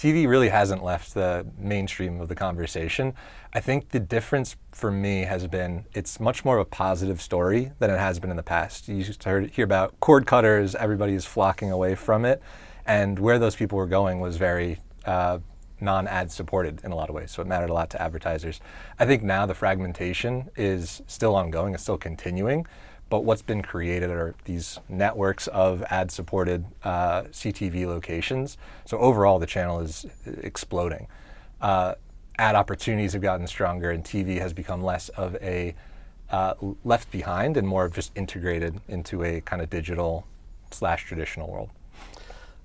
TV really hasn't left the mainstream of the conversation. I think the difference for me has been it's much more of a positive story than it has been in the past. You used to hear about cord cutters, everybody is flocking away from it, and where those people were going was very non-ad supported in a lot of ways, so it mattered a lot to advertisers. I think now the fragmentation is still ongoing, it's still continuing, but what's been created are these networks of ad-supported CTV locations. So overall, the channel is exploding. Ad opportunities have gotten stronger, and TV has become less of a left behind and more of just integrated into a kind of digital/traditional world.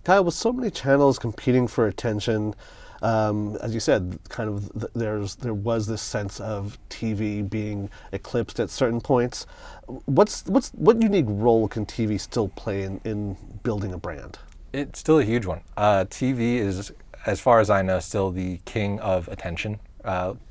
Kyle, with so many channels competing for attention, as you said, kind of there was this sense of TV being eclipsed at certain points. What unique role can TV still play in building a brand? It's still a huge one. TV is, as far as I know, still the king of attention,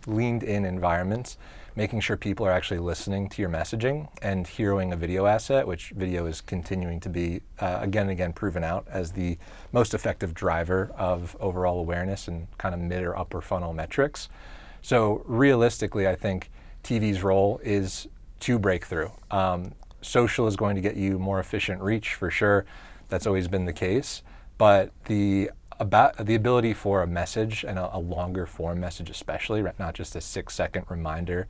leaned in environments, making sure people are actually listening to your messaging and heroing a video asset, which video is continuing to be again and again proven out as the most effective driver of overall awareness and kind of mid or upper funnel metrics. So realistically, I think TV's role is to break through. Social is going to get you more efficient reach for sure. That's always been the case, but the ability for a message and a longer form message especially, not just a 6-second reminder,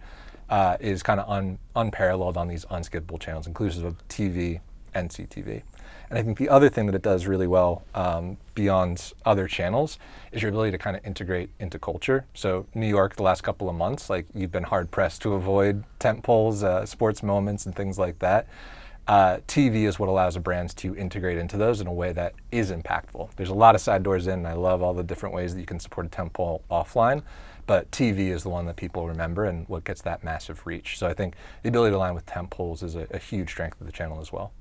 is kind of unparalleled on these unskippable channels, inclusive of TV and CTV. And I think the other thing that it does really well beyond other channels is your ability to kind of integrate into culture. So New York, the last couple of months, like you've been hard pressed to avoid tent poles, sports moments and things like that. TV is what allows a brand to integrate into those in a way that is impactful. There's a lot of side doors in, and I love all the different ways that you can support a tentpole offline, but TV is the one that people remember and what gets that massive reach. So I think the ability to align with tentpoles is a huge strength of the channel as well.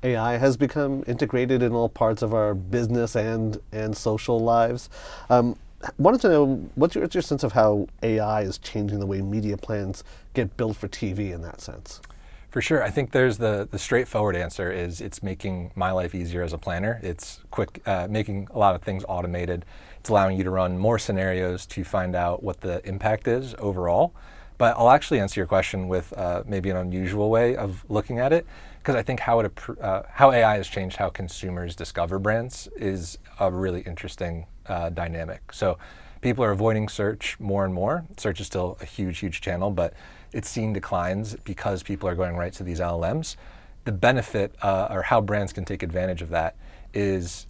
AI has become integrated in all parts of our business and social lives. Wanted to know, what's your sense of how AI is changing the way media plans get built for TV in that sense? For sure. I think there's the straightforward answer is it's making my life easier as a planner. It's quick, making a lot of things automated. It's allowing you to run more scenarios to find out what the impact is overall. But I'll actually answer your question with maybe an unusual way of looking at it, because I think how AI has changed how consumers discover brands is a really interesting dynamic. So people are avoiding search more and more. Search is still a huge channel, but it's seen declines because people are going right to these LLMs. The benefit or how brands can take advantage of that is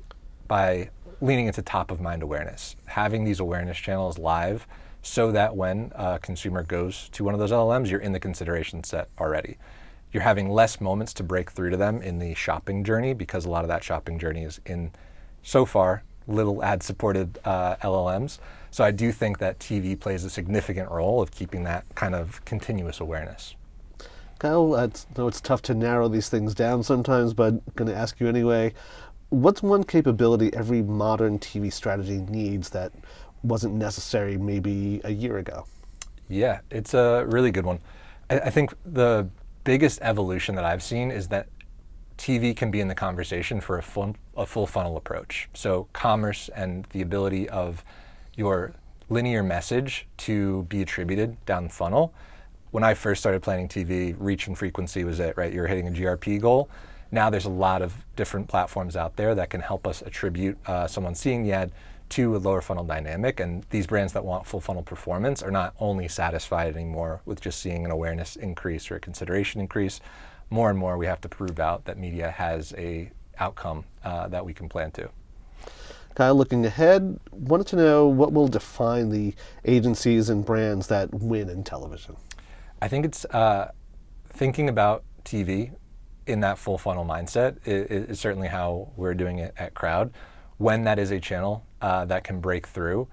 by leaning into top of mind awareness, having these awareness channels live so that when a consumer goes to one of those LLMs, you're in the consideration set already. You're having less moments to break through to them in the shopping journey because a lot of that shopping journey is in, so far, little ad-supported LLMs. So I do think that TV plays a significant role of keeping that kind of continuous awareness. Kyle, I know it's tough to narrow these things down sometimes, but I'm going to ask you anyway. What's one capability every modern TV strategy needs that wasn't necessary maybe a year ago? Yeah, it's a really good one. I think the biggest evolution that I've seen is that TV can be in the conversation for a full funnel approach. So commerce and the ability of your linear message to be attributed down the funnel. When I first started planning TV, reach and frequency was it, right? You're hitting a GRP goal. Now there's a lot of different platforms out there that can help us attribute someone seeing the ad to a lower funnel dynamic. And these brands that want full funnel performance are not only satisfied anymore with just seeing an awareness increase or a consideration increase. More and more we have to prove out that media has a outcome that we can plan to. Kyle, looking ahead, wanted to know what will define the agencies and brands that win in television? I think it's thinking about TV in that full funnel mindset is certainly how we're doing it at Croud. When that is a channel that can break through,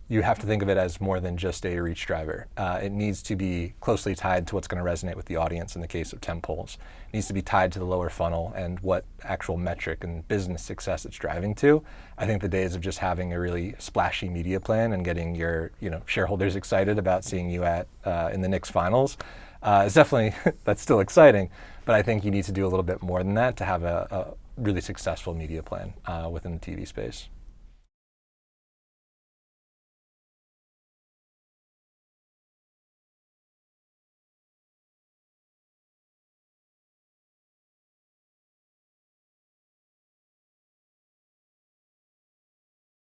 you have to think of it as more than just a reach driver. It needs to be closely tied to what's going to resonate with the audience in the case of tentpoles. It needs to be tied to the lower funnel and what actual metric and business success it's driving to. I think the days of just having a really splashy media plan and getting your shareholders excited about seeing you at in the Knicks finals is definitely, that's still exciting, but I think you need to do a little bit more than that to have a really successful media plan within the TV space.